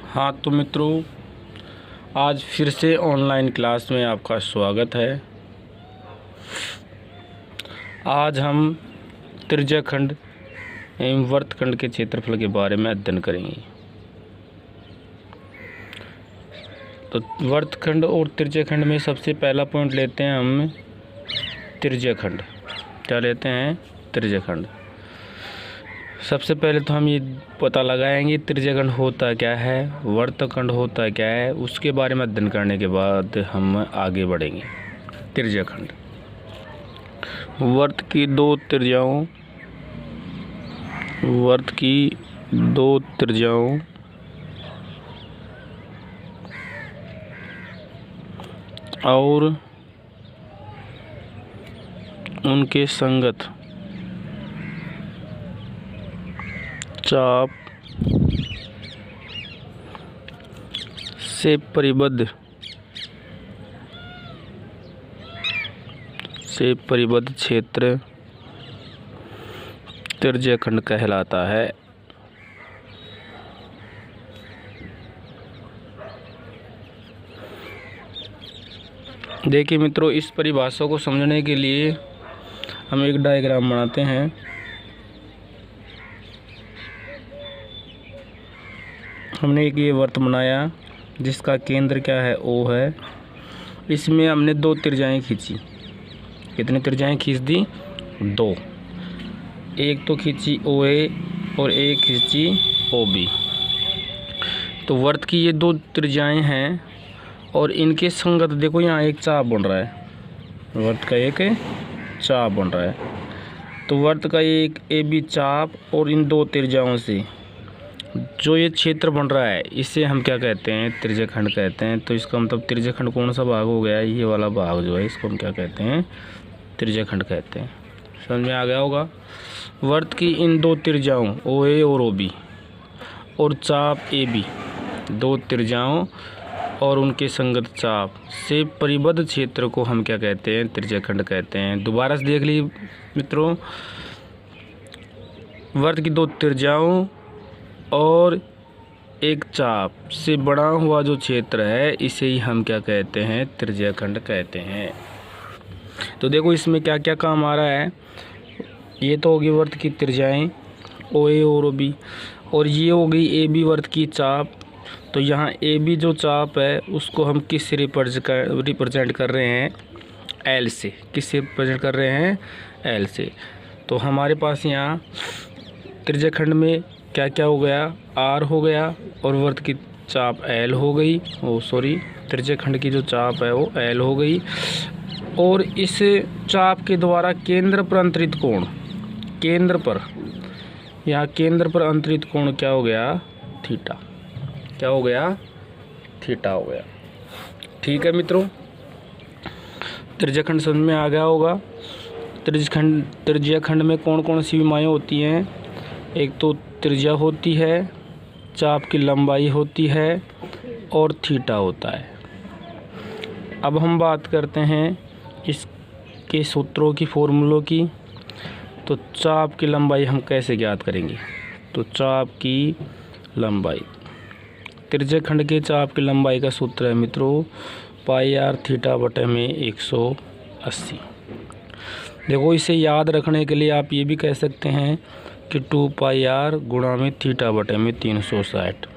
हाँ तो मित्रों, आज फिर से ऑनलाइन क्लास में आपका स्वागत है। आज हम त्रिज्याखंड एवं वृत्तखंड के क्षेत्रफल के बारे में अध्ययन करेंगे। तो वृत्तखंड और त्रिज्याखंड में सबसे पहला पॉइंट लेते हैं हम त्रिज्याखंड। क्या लेते हैं? त्रिज्याखंड। सबसे पहले तो हम ये पता लगाएंगे त्रिज्याखंड होता क्या है, वृत्तखंड होता क्या है। उसके बारे में अध्ययन करने के बाद हम आगे बढ़ेंगे। त्रिज्याखंड, वृत्त की दो त्रिज्याओं और उनके संगत चाप से परिबद्ध क्षेत्र त्रिज्याखंड कहलाता है। देखिए मित्रों, इस परिभाषा को समझने के लिए हम एक डायग्राम बनाते हैं। हमने एक ये वृत्त बनाया जिसका केंद्र क्या है, O है। इसमें हमने दो त्रिज्याएं खींची। कितनी त्रिज्याएं खींच दी? दो। एक तो खींची OA और एक खींची OB। तो वृत्त की ये दो त्रिज्याएं हैं और इनके संगत देखो यहाँ एक चाप बन रहा है। वृत्त का एक चाप बन रहा है। तो वृत्त का एक AB चाप और इन दो त्रिज्याओं से जो ये क्षेत्र बन रहा है, इसे हम क्या कहते हैं? त्रिज्याखंड कहते हैं। तो इसका मतलब त्रिज्याखंड कौन सा भाग हो गया? ये वाला भाग जो है, इसको हम क्या कहते हैं? त्रिज्याखंड कहते हैं। समझ में आ गया होगा। वृत्त की इन दो त्रिज्याओं OA और OB और चाप AB, दो त्रिज्याओं और उनके संगत चाप से परिबद्ध क्षेत्र को हम क्या कहते हैं? त्रिज्याखंड कहते हैं। दोबारा से देख लीजिए मित्रों, वृत्त की दो त्रिज्याओं और एक चाप से बड़ा हुआ जो क्षेत्र है, इसे ही हम क्या कहते हैं? त्रिज्याखंड कहते हैं। तो देखो इसमें क्या क्या काम आ रहा है। ये तो होगी वृत्त की त्रिज्याएं OA और OB, और ये हो गई AB वृत्त की चाप। तो यहाँ AB जो चाप है उसको हम किस से रिप्रेजेंट कर रहे हैं? L से। किस से रिप्रेजेंट कर रहे हैं? L से। तो हमारे पास यहाँ त्रिज्याखंड में क्या क्या हो गया? R हो गया और वृत्त की चाप L हो गई। त्रिज्याखंड की जो चाप है वो L हो गई। और इस चाप के द्वारा केंद्र पर अंतरित कोण, यहाँ केंद्र पर अंतरित कोण क्या हो गया? थीटा। क्या हो गया? थीटा हो गया। ठीक है मित्रों, त्रिज्याखंड समझ में आ गया होगा। त्रिज्याखंड में कौन कौन सी विमाएँ होती हैं? एक तो त्रिज्या होती है, चाप की लंबाई होती है और थीटा होता है। अब हम बात करते हैं इसके सूत्रों की, फॉर्मूलों की। तो चाप की लंबाई हम कैसे ज्ञात करेंगे? तो चाप की लंबाई, त्रिज्याखंड के चाप की लंबाई का सूत्र है मित्रों πr थीटा बटे में 180। देखो इसे याद रखने के लिए आप ये भी कह सकते हैं कि 2πr गुणा में थीटा बटे में 360।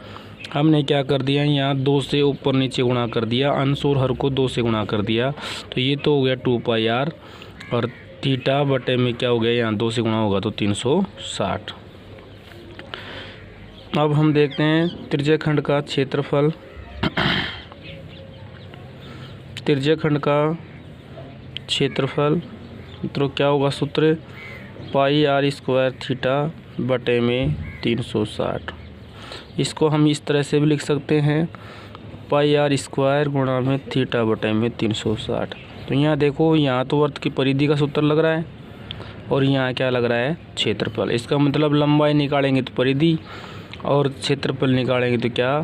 हमने क्या कर दिया, यहाँ 2 से ऊपर नीचे गुणा कर दिया, अंश और हर को 2 से गुणा कर दिया। तो ये तो हो गया 2πr और थीटा बटे में क्या हो गया? यहाँ 2 से गुणा होगा तो 360। अब हम देखते हैं त्रिज्याखंड का क्षेत्रफल। त्रिज्याखंड का क्षेत्रफल मित्रों क्या होगा? सूत्र πr² थीटा बटे में 360। इसको हम इस तरह से भी लिख सकते हैं πr² गुणा में थीटा बटे में 360। तो यहाँ देखो, यहाँ तो वृत्त की परिधि का सूत्र लग रहा है और यहाँ क्या लग रहा है? क्षेत्रफल। इसका मतलब लंबाई निकालेंगे तो परिधि और क्षेत्रफल निकालेंगे तो क्या?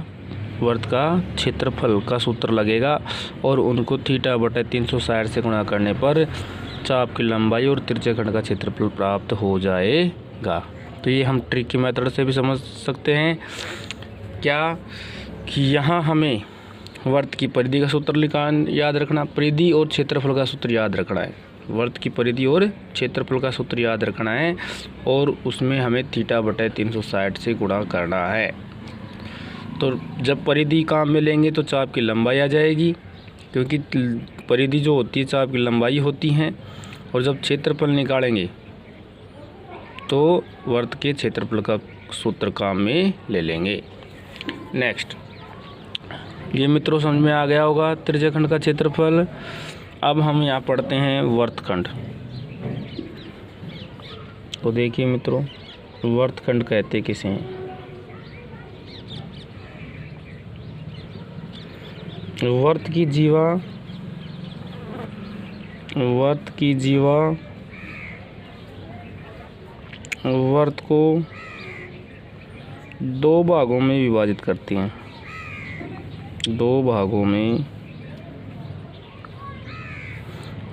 वृत्त का क्षेत्रफल का सूत्र लगेगा और उनको थीटा बटे 360 से गुणा करने पर चाप की लंबाई और त्रिज्याखंड का क्षेत्रफल प्राप्त हो जाएगा। तो ये हम ट्रिक की मेथड से भी समझ सकते हैं। क्या कि यहाँ हमें वर्त की परिधि का सूत्र याद रखना, परिधि और क्षेत्रफल का सूत्र याद रखना है। वर्त की परिधि और क्षेत्रफल का सूत्र याद रखना है और उसमें हमें θ/360 से गुणा करना है। तो जब परिधि काम में लेंगे तो चाप की लंबाई आ जाएगी, क्योंकि परिधि जो होती है चाप की लंबाई होती हैं, और जब क्षेत्रफल निकालेंगे तो वर्त के क्षेत्रफल का सूत्र काम में ले लेंगे। नेक्स्ट, ये मित्रों समझ में आ गया होगा त्रिज्यखंड का क्षेत्रफल। अब हम यहाँ पढ़ते हैं वर्तखंड। तो देखिए मित्रों, वर्तखंड कहते किसे हैं? वर्त की जीवा वर्त को दो भागों में विभाजित करती हैं, दो भागों में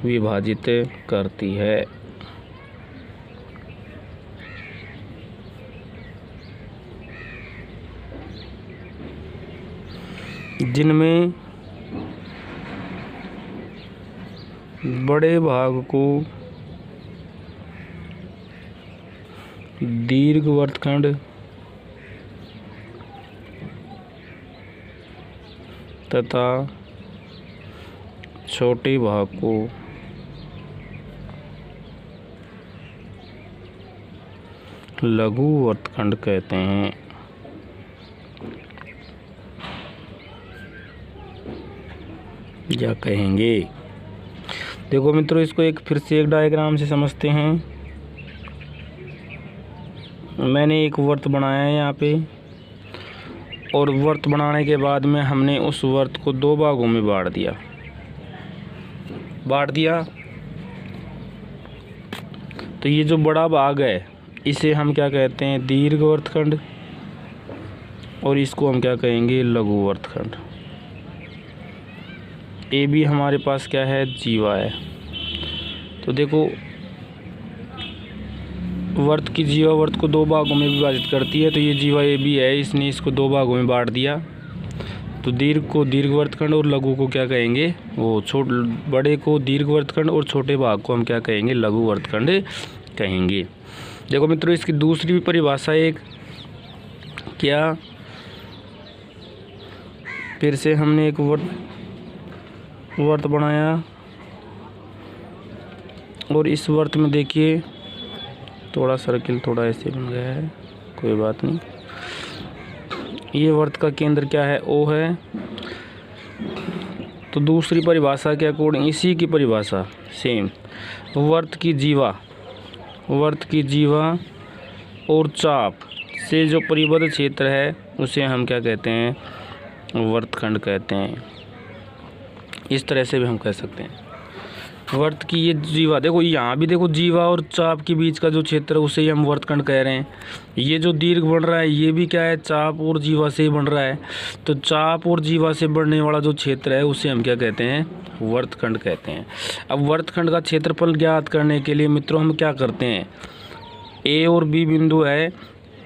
विभाजित करती है। जिनमें बड़े भाग को दीर्घ वर्तखंड तथा छोटे भाग को लघु वर्तखंड कहते हैं। क्या कहेंगे? देखो मित्रों, इसको फिर से एक डायग्राम से समझते हैं। मैंने एक वर्त बनाया है यहाँ पे, और वर्त बनाने के बाद में हमने उस वर्त को दो भागों में बांट दिया। तो ये जो बड़ा भाग है इसे हम क्या कहते हैं? दीर्घ वर्तखंड, और इसको हम क्या कहेंगे? लघु वर्तखंड। ए भी हमारे पास क्या है? जीवा है। तो देखो, वर्त की जीवा वर्त को दो भागों में विभाजित करती है। तो ये जीवा ए भी है, इसने इसको दो भागों में बांट दिया। तो दीर्घ को दीर्घ वर्तखंड और लघु को क्या कहेंगे? बड़े को दीर्घ वर्तखंड और छोटे भाग को हम क्या कहेंगे? लघु वर्तखंड कहेंगे। देखो मित्रों, इसकी दूसरी भी परिभाषा एक क्या, फिर से हमने एक वर्त बनाया, और इस वर्त में देखिए थोड़ा सर्किल थोड़ा ऐसे बन गया है, कोई बात नहीं। ये वर्त का केंद्र क्या है? ओ है। तो दूसरी परिभाषा के अकॉर्डिंग, इसी की परिभाषा सेम, वर्त की जीवा और चाप से जो परिबद्ध क्षेत्र है उसे हम क्या कहते हैं? वर्तखंड कहते हैं। इस तरह से भी हम कह सकते हैं। वर्त की ये जीवा, देखो यहाँ भी देखो, जीवा और चाप के बीच का जो क्षेत्र है उसे ही हम वर्तखंड कह रहे हैं। ये जो दीर्घ बन रहा है ये भी क्या है? चाप और जीवा से ही बन रहा है। तो चाप और जीवा से बनने वाला जो क्षेत्र है उसे हम क्या कहते हैं? वर्तखंड कहते हैं। अब वर्तखंड का क्षेत्रफल ज्ञात करने के लिए मित्रों हम क्या करते हैं? ए और बी बिंदु है,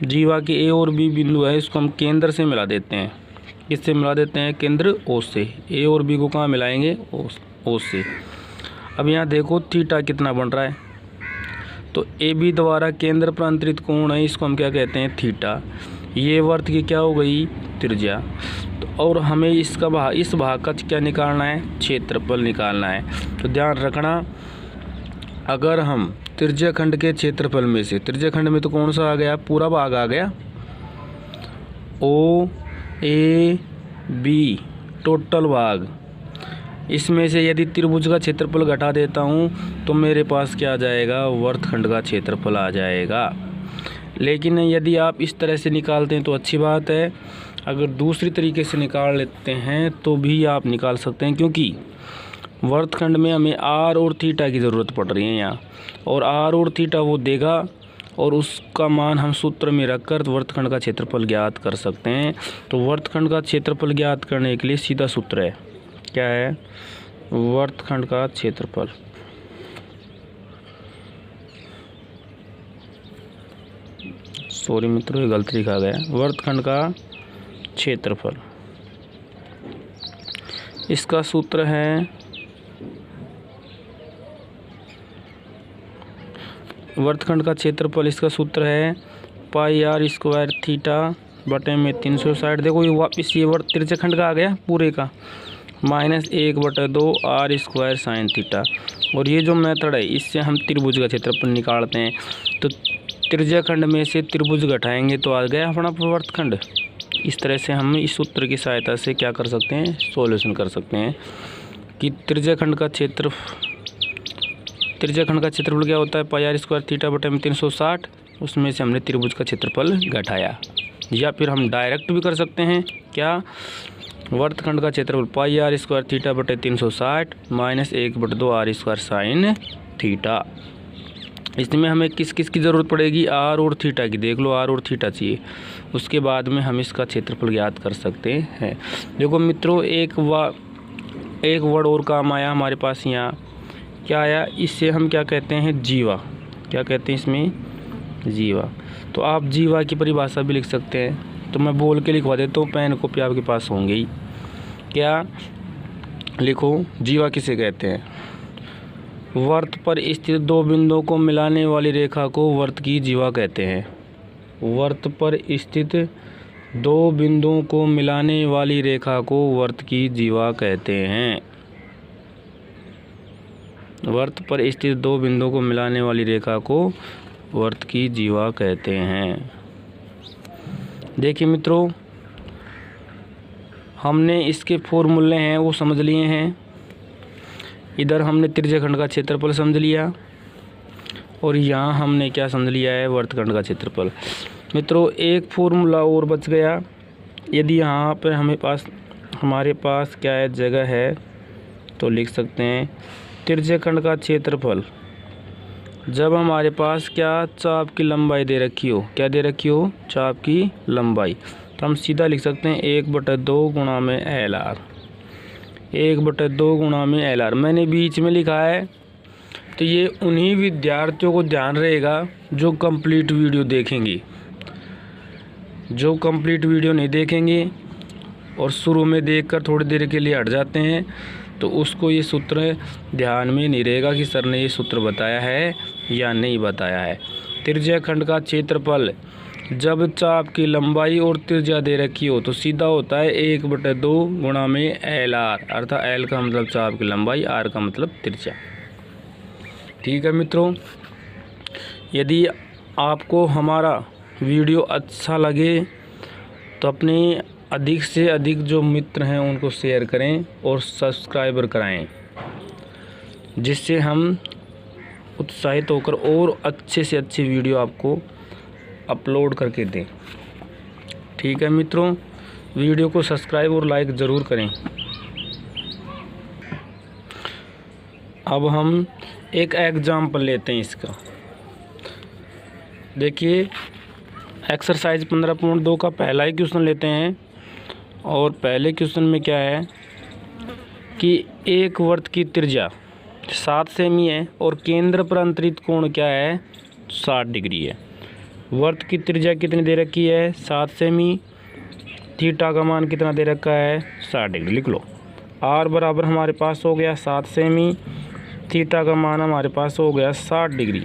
जीवा के ए और बी बिंदु है, इसको हम केंद्र से मिला देते हैं। किससे मिला देते हैं? केंद्र ओ से। ए और बी को कहाँ मिलाएंगे? ओ से। अब यहाँ देखो थीटा कितना बन रहा है, तो ए बी द्वारा केंद्र पर अंतरित कोण है, इसको हम क्या कहते हैं? थीटा। ये वर्त की क्या हो गई? त्रिज्या। तो और हमें इस भाग का क्या निकालना है? क्षेत्रफल निकालना है। तो ध्यान रखना, अगर हम त्रिज्यखंड के क्षेत्रफल में से, त्रिज्यखंड में तो कौन सा आ गया? पूरा भाग आ गया, ओ ए बी टोटल भाग। इसमें से यदि त्रिभुज का क्षेत्रफल घटा देता हूँ तो मेरे पास क्या आ जाएगा? वर्तखंड का क्षेत्रफल आ जाएगा। लेकिन यदि आप इस तरह से निकालते हैं तो अच्छी बात है, अगर दूसरी तरीके से निकाल लेते हैं तो भी आप निकाल सकते हैं, क्योंकि वर्तखंड में हमें आर और थीटा की ज़रूरत पड़ रही है यहाँ, और आर और थीटा वो देगा और उसका मान हम सूत्र में रखकर वर्तखंड का क्षेत्रफल ज्ञात कर सकते हैं। तो वर्तखंड का क्षेत्रफल ज्ञात करने के लिए सीधा सूत्र है, क्या है? वर्तखंड का क्षेत्रफल। सॉरी मित्रों, ये गलती लिखा गया। वर्तखंड का क्षेत्रफल इसका सूत्र है वर्तखंड का क्षेत्रफल, इसका सूत्र है पाई आर स्क्वायर थीटा बटे में 360। देखो ये वापिस ये वर्त त्रिज्यखंड का आ गया पूरे का, -1/2 आर स्क्वायर साइन थीटा। और ये जो मेथड है इससे हम त्रिभुज का क्षेत्रफल निकालते हैं। तो त्रिज्यखंड में से त्रिभुज घटाएंगे तो आ गया अपना वर्तखंड। इस तरह से हम इस सूत्र की सहायता से क्या कर सकते हैं, सॉल्यूशन कर सकते हैं कि त्रिज्यखंड का क्षेत्रफल क्या होता है, पाई आर स्क्वायर थीटा बटे में 360। उसमें से हमने त्रिभुज का क्षेत्रफल घटाया। या फिर हम डायरेक्ट भी कर सकते हैं, क्या, वर्तखंड का क्षेत्रफल पाई आर स्क्वायर थीटा बटे 360 -1/2 आर स्क्वायर साइन थीटा। इसमें हमें किस किस की ज़रूरत पड़ेगी, आर और थीटा की। देख लो आर और थीटा चाहिए, उसके बाद में हम इसका क्षेत्रफल ज्ञात कर सकते हैं। देखो मित्रों एक वर्ड और काम आया हमारे पास, यहाँ क्या आया, इससे हम क्या कहते हैं, जीवा। क्या कहते हैं इसमें, जीवा। तो आप जीवा की परिभाषा भी लिख सकते हैं। तो मैं बोल के लिखवा देता हूँ, पेन कॉपी आपके पास होंगे ही। क्या लिखो, जीवा किसे कहते हैं, वर्त पर स्थित दो बिंदुओं को मिलाने वाली रेखा को वर्त की जीवा कहते हैं। वर्त पर स्थित दो बिंदुओं को मिलाने वाली रेखा को वर्त की जीवा कहते हैं। वर्त पर स्थित दो बिंदुओं को मिलाने वाली रेखा को वर्त की जीवा कहते हैं। देखिए मित्रों, हमने इसके फॉर्मूले हैं वो समझ लिए हैं। इधर हमने त्रिज्यखंड का क्षेत्रफल समझ लिया और यहाँ हमने क्या समझ लिया है, वर्तखंड का क्षेत्रफल। मित्रों एक फॉर्मूला और बच गया। यदि यहाँ पर हमारे पास क्या है, जगह है, तो लिख सकते हैं त्रिज्यखंड का क्षेत्रफल जब हमारे पास क्या, चाप की लंबाई दे रखी हो। क्या दे रखी हो, चाप की लंबाई। तो हम सीधा लिख सकते हैं 1/2 गुणा में LR। 1/2 गुणा में LR मैंने बीच में लिखा है। तो ये उन्हीं विद्यार्थियों को ध्यान रहेगा जो कंप्लीट वीडियो देखेंगे। जो कंप्लीट वीडियो नहीं देखेंगे और शुरू में देखकर थोड़ी देर के लिए हट जाते हैं, तो उसको ये सूत्र ध्यान में नहीं रहेगा कि सर ने ये सूत्र बताया है या नहीं बताया है। त्रिज्यखंड का क्षेत्रफल जब चाप की लंबाई और त्रिज्या दे रखी हो तो सीधा होता है 1/2 गुणा में LR, अर्थात L का मतलब चाप की लंबाई, R का मतलब त्रिज्या। ठीक है मित्रों, यदि आपको हमारा वीडियो अच्छा लगे तो अपने अधिक से अधिक जो मित्र हैं उनको शेयर करें और सब्सक्राइबर कराएं, जिससे हम उत्साहित होकर और अच्छे से अच्छी वीडियो आपको अपलोड करके दें। ठीक है मित्रों, वीडियो को सब्सक्राइब और लाइक ज़रूर करें। अब हम एक एग्जाम्पल लेते हैं इसका। देखिए एक्सरसाइज 15.2 का पहला ही क्वेश्चन लेते हैं। और पहले क्वेश्चन में क्या है कि एक वर्त की त्रिज्या 7 सेमी है और केंद्र पर अंतरित कोण क्या है, 60 डिग्री है। वर्त की त्रिज्या कितनी दे रखी है, 7 सेमी। थीटा का मान कितना दे रखा है, 60 डिग्री। लिख लो। आर बराबर हमारे पास हो गया 7 सेमी, थीटा का मान हमारे पास हो गया 60 डिग्री।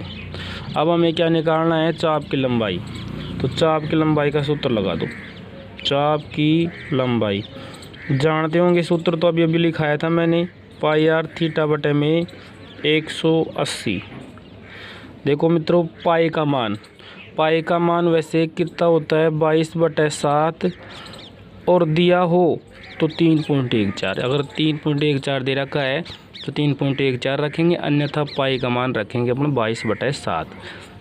अब हमें क्या निकालना है, चाप की लंबाई। तो चाप की लंबाई का सूत्र लगा दो। चाप की लंबाई जानते होंगे सूत्र, तो अभी लिखाया था मैंने, पाई आर थीटा बटे में 180। देखो मित्रों पाई का मान वैसे कितना होता है, 22/7 और दिया हो तो 3.14। अगर 3.14 दे रखा है तो 3.14 रखेंगे, अन्यथा पाई का मान रखेंगे अपना 22/7।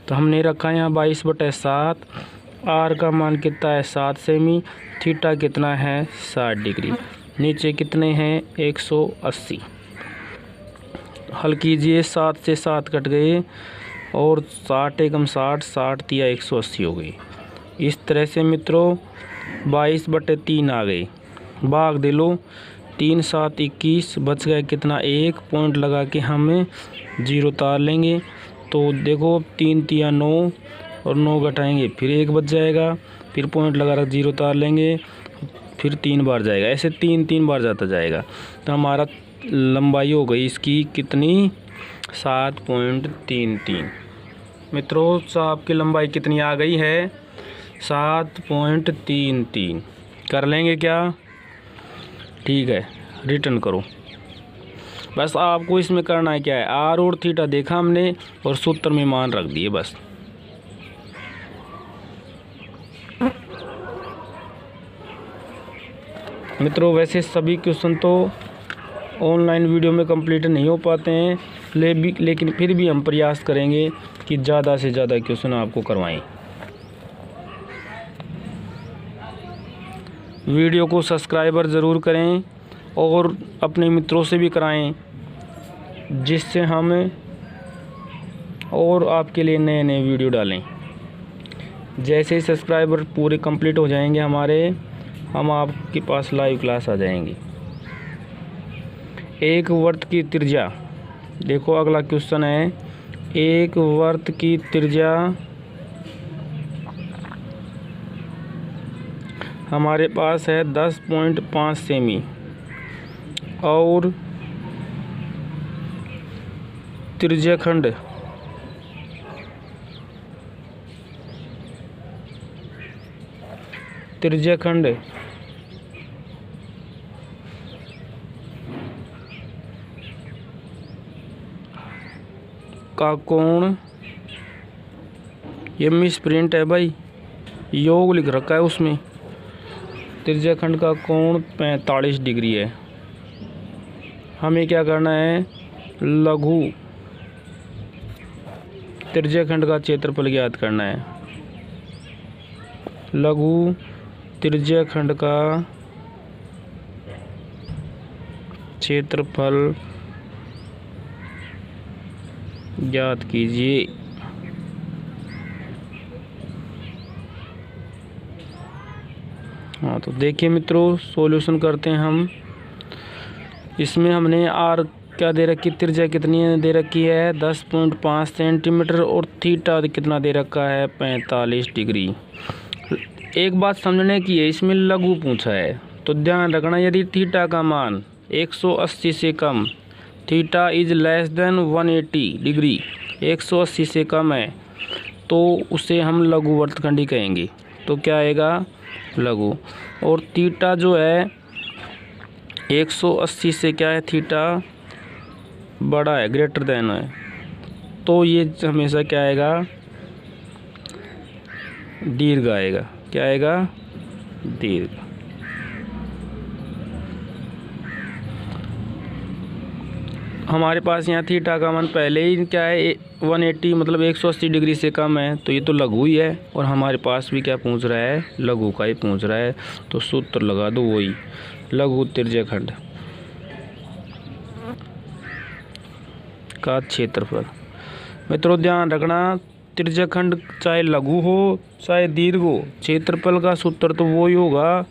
तो हमने रखा है यहाँ 22/7। आर का मान कितना है, 7 सेमी। थीटा कितना है, 60 डिग्री। नीचे कितने हैं, 180। हल कीजिए, 7 से 7 कट गए और 60 एकम 60, 60 तिया 180 हो गई। इस तरह से मित्रों 22/3 आ गई। भाग दे लो, 3 7 21, बच गए कितना, 1 पॉइंट लगा के हमें 0 तार लेंगे। तो देखो 3 तिया 9 और 9 घटाएंगे फिर 1 बच जाएगा, फिर पॉइंट लगा रख 0 तार लेंगे, फिर 3 बार जाएगा, ऐसे 3 बार जाता जाएगा। तो हमारा लंबाई हो गई इसकी कितनी, 7.33। मित्रों चाप की लंबाई कितनी आ गई है, 7.33। कर लेंगे क्या, ठीक है, रिटर्न करो। बस आपको इसमें करना है क्या है, आर और थीटा देखा हमने और सूत्र में मान रख दिए बस। मित्रों वैसे सभी क्वेश्चन तो ऑनलाइन वीडियो में कंप्लीट नहीं हो पाते हैं, लेकिन फिर भी हम प्रयास करेंगे कि ज़्यादा से ज़्यादा क्वेश्चन आपको करवाएं। वीडियो को सब्सक्राइबर ज़रूर करें और अपने मित्रों से भी कराएं, जिससे हम और आपके लिए नए नए वीडियो डालें। जैसे ही सब्सक्राइबर पूरे कंप्लीट हो जाएंगे हमारे, हम आपके पास लाइव क्लास आ जाएंगे। एक वृत्त की त्रिज्या, देखो अगला क्वेश्चन है, एक वृत्त की त्रिज्या हमारे पास है 10.5 सेमी और त्रिज्याखंड का कोण, ये मिस प्रिंट है भाई, योग लिख रखा है उसमें। त्रिज्याखंड का कोण 45 डिग्री है। हमें क्या करना है, लघु त्रिज्याखंड का क्षेत्रफल ज्ञात करना है। लघु त्रिज्याखंड का क्षेत्रफल ज्ञात कीजिए। हाँ तो देखिए मित्रों, सॉल्यूशन करते हैं हम। इसमें हमने आर क्या दे रखी, त्रिज्या कितनी दे रखी है 10.5 सेंटीमीटर और थीटा कितना दे रखा है 45 डिग्री। एक बात समझने की है, इसमें लघु पूछा है तो ध्यान रखना, यदि थीटा का मान 180 से कम, theta is less than 180 degree, 180 से कम है तो उसे हम लघु वृत्तखंडी कहेंगे। तो क्या आएगा, लघु। और थीटा जो है 180 से क्या है, थीटा बड़ा है, ग्रेटर देन है, तो ये हमेशा क्या आएगा, दीर्घ आएगा। क्या आएगा, दीर्घ। हमारे पास यहाँ थीटा का मान पहले ही क्या है 180 मतलब 180 डिग्री से कम है, तो ये तो लघु ही है। और हमारे पास भी क्या पूछ रहा है, लघु का ही पूछ रहा है, तो सूत्र लगा दो वही, लघु त्रिज्याखंड का क्षेत्रफल। मित्रों ध्यान रखना, त्रिज्याखंड चाहे लघु हो चाहे दीर्घ हो, क्षेत्रफल का सूत्र तो वही होगा,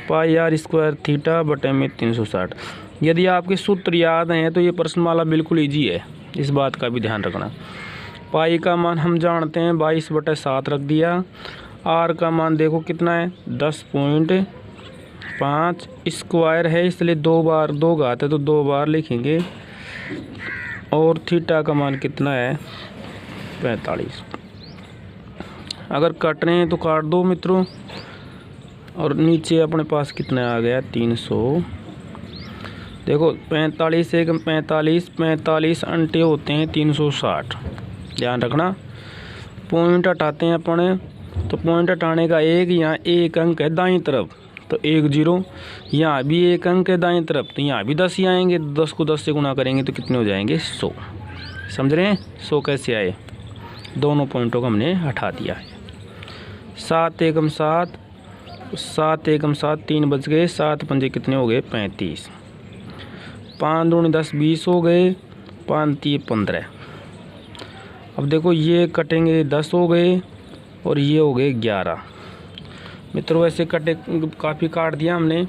पाई आर स्क्वायर थीटा बटे में 360। यदि आपके सूत्र याद हैं तो ये प्रश्नमाला बिल्कुल इजी है, इस बात का भी ध्यान रखना। पाई का मान हम जानते हैं 22/7 रख दिया। आर का मान देखो कितना है 10.5, स्क्वायर है इसलिए 2 बार 2 घात है तो 2 बार लिखेंगे। और थीटा का मान कितना है 45। अगर काट रहे हैं तो काट दो मित्रों। और नीचे अपने पास कितना आ गया 300। देखो 45 से 45 अंटे होते हैं 360, ध्यान रखना। पॉइंट हटाते हैं अपने, तो पॉइंट हटाने का एक, यहाँ एक अंक है दाईं तरफ तो 1 0, यहाँ भी एक अंक है दाईं तरफ तो यहाँ भी 10 ही आएंगे। 10 को 10 से गुना करेंगे तो कितने हो जाएंगे 100। समझ रहे हैं 100 कैसे आए, दोनों पॉइंटों को हमने हटा दिया है। 7 एकम 7, 7 एकम 7, 3 बच गए, 7 पंजे कितने हो गए 35, 5 दूनी 10 20 हो गए, 5 3 15। अब देखो ये कटेंगे 10 हो गए और ये हो गए 11। मित्रों वैसे कटे काफ़ी काट दिया हमने,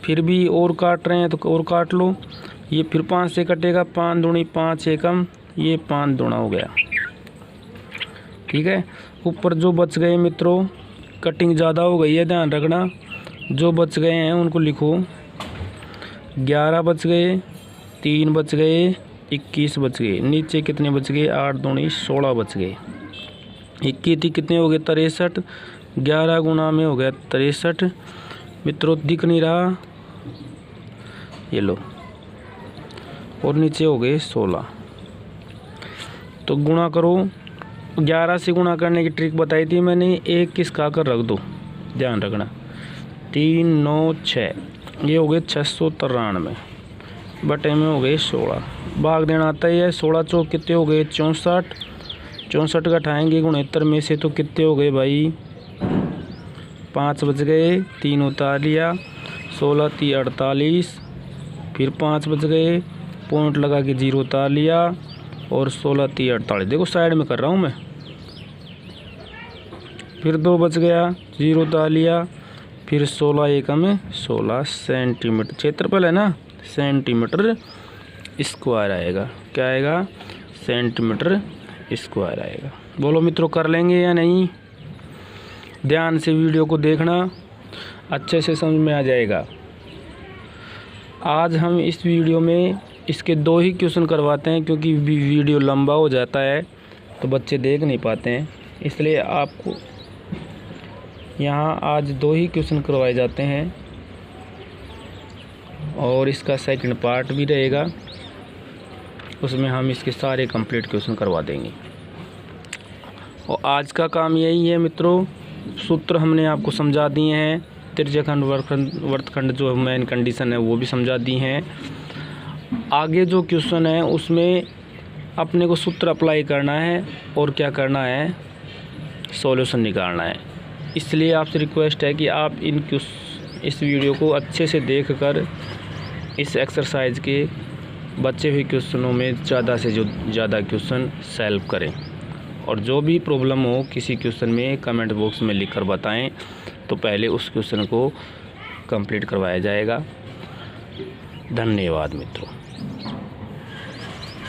फिर भी और काट रहे हैं तो और काट लो। ये फिर 5 से कटेगा, 5 दूनी 5 एकम, ये 5 दूना हो गया, ठीक है। ऊपर जो बच गए मित्रों, कटिंग ज़्यादा हो गई है ध्यान रखना, जो बच गए हैं उनको लिखो। 11 बच गए, 3 बच गए, 21 बच गए। नीचे कितने बच गए? 8 दूनी 16 बच गए। 21 कितने हो गए? 63। 11 गुना में हो गया 63। मित्रों दिख नहीं रहा, ये लो, और नीचे हो गए 16। तो गुणा करो। 11 से गुणा करने की ट्रिक बताई थी मैंने, 1 किसका कर रख दो, ध्यान रखना। 3 9 6, ये हो गए 693 बटे में हो गए 16। भाग देना आता ही है। 16 चौक कितने हो गए? 64। 64 का उठाएंगे 69 में से तो कितने हो गए भाई? 5 बच गए, 3 उतार लिया, 16 3 48, फिर 5 बच गए, पॉइंट लगा के 0 उतार लिया, और 16 3 48। देखो साइड में कर रहा हूँ मैं। फिर 2 बच गया, 0 उतार लिया, फिर 16 1 में 16 सेंटीमीटर। क्षेत्रफल है ना, सेंटीमीटर स्क्वायर आएगा। क्या आएगा? सेंटीमीटर स्क्वायर आएगा। बोलो मित्रों, कर लेंगे या नहीं? ध्यान से वीडियो को देखना, अच्छे से समझ में आ जाएगा। आज हम इस वीडियो में इसके 2 ही क्वेश्चन करवाते हैं, क्योंकि वीडियो लंबा हो जाता है तो बच्चे देख नहीं पाते हैं, इसलिए आपको यहाँ आज 2 ही क्वेश्चन करवाए जाते हैं, और इसका सेकंड पार्ट भी रहेगा, उसमें हम इसके सारे कंप्लीट क्वेश्चन करवा देंगे। और आज का काम यही है मित्रों, सूत्र हमने आपको समझा दिए हैं, त्रिज्यखंड वर्तखंड जो मेन कंडीशन है वो भी समझा दी हैं। आगे जो क्वेश्चन है उसमें अपने को सूत्र अप्लाई करना है और क्या करना है, सॉल्यूशन निकालना है। इसलिए आपसे रिक्वेस्ट है कि आप इस वीडियो को अच्छे से देखकर इस एक्सरसाइज के बचे हुए क्वेश्चनों में ज़्यादा से ज़्यादा क्वेश्चन सॉल्व करें, और जो भी प्रॉब्लम हो किसी क्वेश्चन में कमेंट बॉक्स में लिखकर बताएं, तो पहले उस क्वेश्चन को कंप्लीट करवाया जाएगा। धन्यवाद मित्रों।